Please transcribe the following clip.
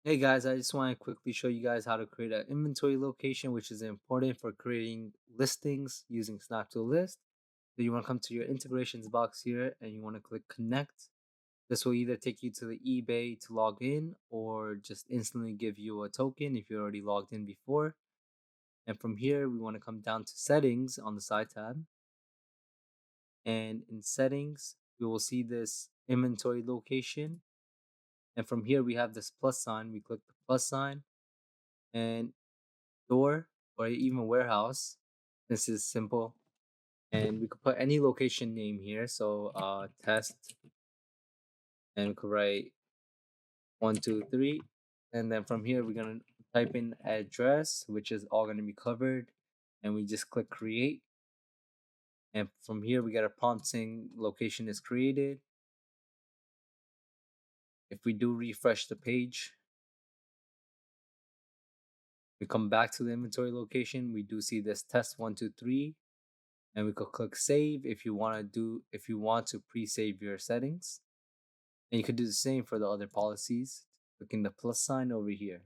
Hey guys, I just want to quickly show you guys how to create an inventory location, which is important for creating listings using Snap2List. So you want to come to your integrations box here and you want to click connect. This will either take you to the eBay to log in or just instantly give you a token if you're already logged in before. And from here, we want to come down to settings on the side tab. And in settings, we will see this inventory location. And from here, we have this plus sign. We click the plus sign and store or even warehouse. This is simple. And we could put any location name here. So test, and we could write 123. And then from here we're gonna type in address, which is all gonna be covered. And we just click create. And from here we get a prompt saying location is created. If we do refresh the page, we come back to the inventory location, we do see this test 123. And we could click save if you want to pre-save your settings. And you could do the same for the other policies, clicking the plus sign over here.